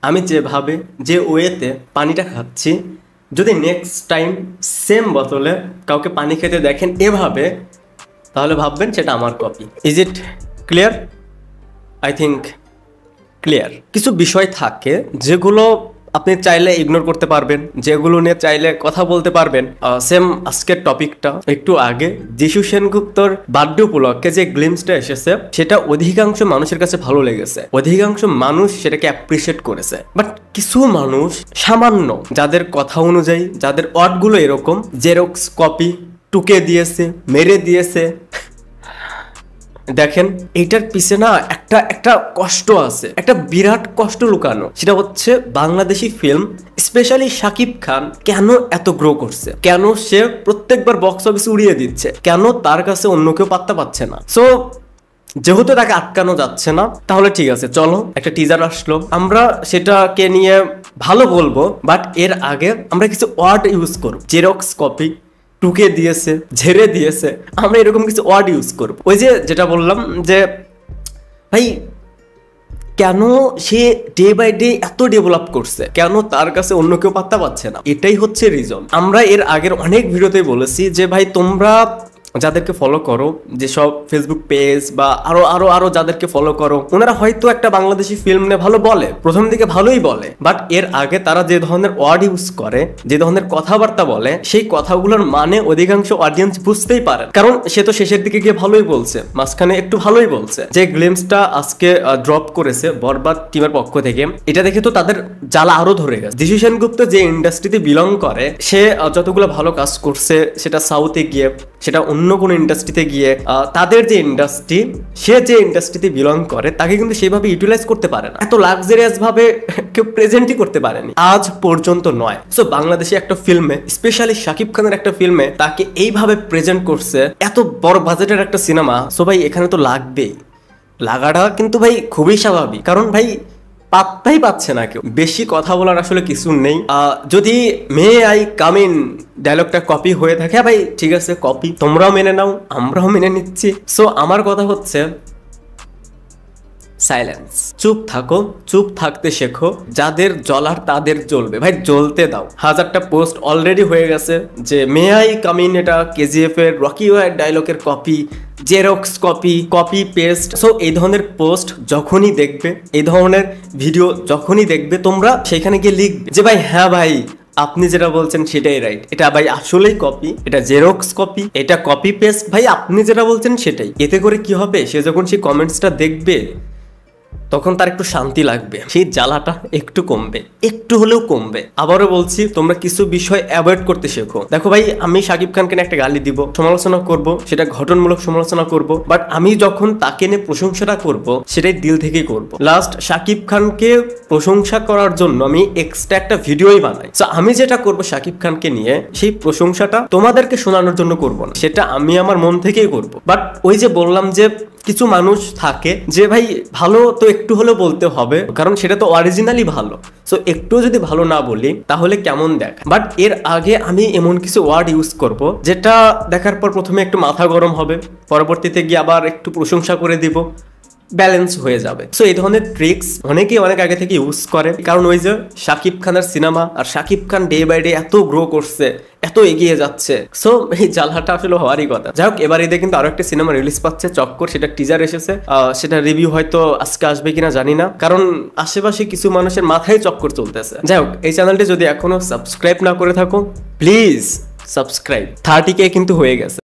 আমি যেভাবে যে ওয়েতে পানিটা খাচ্ছি, যদি নেক্সট টাইম সেম বোতলে কাউকে পানি খেতে দেখেন এভাবে, তাহলে ভাববেন সেটা আমার copy. Is it clear? I think clear. কিছু বিষয় থাকে যেগুলো আপনি চাইলে ইগনোর করতে পারবেন, যেগুলো নিয়ে চাইলে কথা বলতে পারবেন। সেম আজকের টপিকটা একটু আগে যিশু সেনগুপ্তর বার্থডে উপলক্ষে যে গ্লিমসটা এসেছে, সেটা অধিকাংশ মানুষের কাছে ভালো লেগেছে, অধিকাংশ মানুষ সেটাকে অ্যাপ্রিসিয়েট করেছে। বাট কিছু মানুষ সামান্য, যাদের কথা অনুযায়ী, যাদের ওয়ার্ডগুলো এরকম, জেরক্স কপি, টুকে দিয়েছে, মেরে দিয়েছে। দেখেন, এইটার পিছে না একটা কষ্ট আছে, একটা বিরাট কষ্ট লুকানো। সেটা হচ্ছে বাংলাদেশি ফিল্ম, স্পেশালি শাকিব খান কেন এত গ্রো করছে, কেন সে প্রত্যেকবার বক্স অফিস উড়িয়ে দিচ্ছে, কেন তার কাছে অন্য কেউ পাত্তা পাচ্ছে না। সো যেহেতু তাকে আটকানো যাচ্ছে না, তাহলে ঠিক আছে, চলো একটা টিজার আসলো, আমরা সেটাকে নিয়ে ভালো বলবো। বাট এর আগে আমরা কিছু ওয়ার্ড ইউজ করব, জেরক্স কপি, টুকে দিয়েছে, ঝেড়ে দিয়েছে, আমরা এরকম কিছু ওয়ার্ড ইউজ করব। ওই যেটা বললাম যে ভাই কেন সে ডে বাই ডে এত ডেভেলপ করছে, কেন তার কাছে অন্য কেউ পাত্তা পাচ্ছে না, এটাই হচ্ছে রিজন। আমরা এর আগের অনেক ভিডিওতেই বলেছি যে ভাই তোমরা যাদেরকে ফলো করো, যেসব ফেসবুক পেজ বা আরো যাদেরকে ফলো করো, ওনারা হয়তো একটা বাংলাদেশি ফিল্ম নিয়ে ভালো বলে, প্রথম দিকে ভালোই বলে, বাট এর আগে তারা যে ধরনের ওয়ার্ড ইউজ করে, যে ধরনের কথাবার্তা বলে, সেই কথাগুলোর মানে অধিকাংশ অডিয়েন্স বুঝতেই পারে। কারণ সে তো শেষের দিকে গিয়ে ভালোই বলছে, মাঝখানে একটু ভালোই বলছে। যে গ্লিমসটা আজকে ড্রপ করেছে বরবাদ টিমের পক্ষ থেকে, এটা দেখে তো তাদের জ্বালা আরো ধরে গেছে। যিশু সেনগুপ্ত যে ইন্ডাস্ট্রিতে বিলং করে, সে যতগুলো ভালো কাজ করছে, সেটা সাউথে গিয়ে, সেটা অন্য কোনো ইন্ডাস্ট্রিতে গিয়ে, তাদের যে ইন্ডাস্ট্রি, সে যে ইন্ডাস্ট্রিতে বিলং করে, তাকে কিন্তু সেভাবে ইউটিলাইজ করতে পারে না, এত লাক্সারিয়াস ভাবে কেউ প্রেজেন্টই করতে পারেনি আজ পর্যন্ত নয়। সো বাংলাদেশে একটা ফিল্মে, স্পেশালি শাকিব খানের একটা ফিল্মে তাকে এইভাবে প্রেজেন্ট করছে, এত বড় বাজেটের একটা সিনেমা। সো ভাই এখানে তো লাগবেই, লাগাটা কিন্তু ভাই খুবই স্বাভাবিক, কারণ ভাই পাত্তাই পাচ্ছে না কেউ। বেশি কথা বলার আসলে কিছু নেই। যদি মে আই কাম ইন ডায়লগটা কপি হয়ে থাকে, ভাই ঠিক আছে, কপি, তোমরাও মেনে নাও, আমরাও মেনে নিচ্ছি। সো আমার কথা হচ্ছে সাইলেন্স, চুপ থাকো, চুপ থাকতে শেখো। যাদের জ্বলার তাদের জ্বলবে, ভাই জ্বলতে দাও। হাজারটা পোস্ট অলরেডি হয়ে গেছে যে মে আই কাম ইন এটা কেজিএফ এর রকি ওয়ার ডায়লগের copy, xerox copy, copy paste. So এই ধরনের পোস্ট যখনই দেখবে, এই ধরনের ভিডিও যখনই দেখবে, তোমরা সেখানে গিয়ে লিখবে যে ভাই হ্যাঁ ভাই আপনি যেটা বলছেন সেটাই রাইট, এটা ভাই আসলেই কপি, এটা জেরক্স কপি, এটা কপি পেস্ট, ভাই আপনি যেটা বলছেন সেটাই। এতে করে কি হবে, সে যখন সেই কমেন্টসটা দেখবে তখন তার একটু শান্তি লাগবে, সেই জ্বালাটা একটু কমবে, একটু হলেও কমবে। আবারও বলছি, তোমরা কিছু বিষয় অ্যাভয়েড করতে শেখো। দেখো ভাই, আমি শাকিব খানকে একটা গালি দিব, সমালোচনা করব, সেটা ঘটনমূলক সমালোচনা করব, বাট আমি যখন তাকে নিয়ে প্রশংসাটা করব, সেটাই দিল থেকেই করব। লাস্ট শাকিব খানকে প্রশংসা করার জন্য আমি এক্সট্রা একটা ভিডিওই বানাই। সো আমি যেটা করব শাকিব খানকে নিয়ে, সেই প্রশংসাটা তোমাদেরকে শোনানোর জন্য করব না, সেটা আমি আমার মন থেকেই করব। বাট ওই যে বললাম যে কিছু মানুষ থাকে যে ভাই ভালো তো একটু হলেও বলতে হবে, কারণ সেটা তো অরিজিনালি ভালো। সো একটু যদি ভালো না বলি তাহলে কেমন দেখ। বাট এর আগে আমি এমন কিছু ওয়ার্ড ইউজ করব যেটা দেখার পর প্রথমে একটু মাথা গরম হবে, পরবর্তীতে গিয়ে আবার একটু প্রশংসা করে দিব, ব্যালেন্স হয়ে যাবে। সো এই ধরনের ট্রিক্স অনেকেই অনেক আগে থেকে ইউজ করে, কারণ ওই যে শাকিব খানের সিনেমা, আর Shakib Khan day by day এত গ্রো করছে, এত এগিয়ে যাচ্ছে। সো এই জ্বালাটা আসলে হওয়ারই কথা। যাই হোক, এবার ঈদে কিন্তু আরো একটা সিনেমা রিলিজ পাচ্ছে, চক্কর, সেটা টিজার এসেছে। সেটা রিভিউ হয়তো আজকে আসবে কিনা জানি না, কারণ আশেপাশে কিছু মানুষের মাথায় চক্কর চলতেছে। যাই হোক, এই চ্যানেলটি যদি এখনো সাবস্ক্রাইব না করে থাকো, প্লিজ সাবস্ক্রাইব। 30K কিন্তু হয়ে গেছে।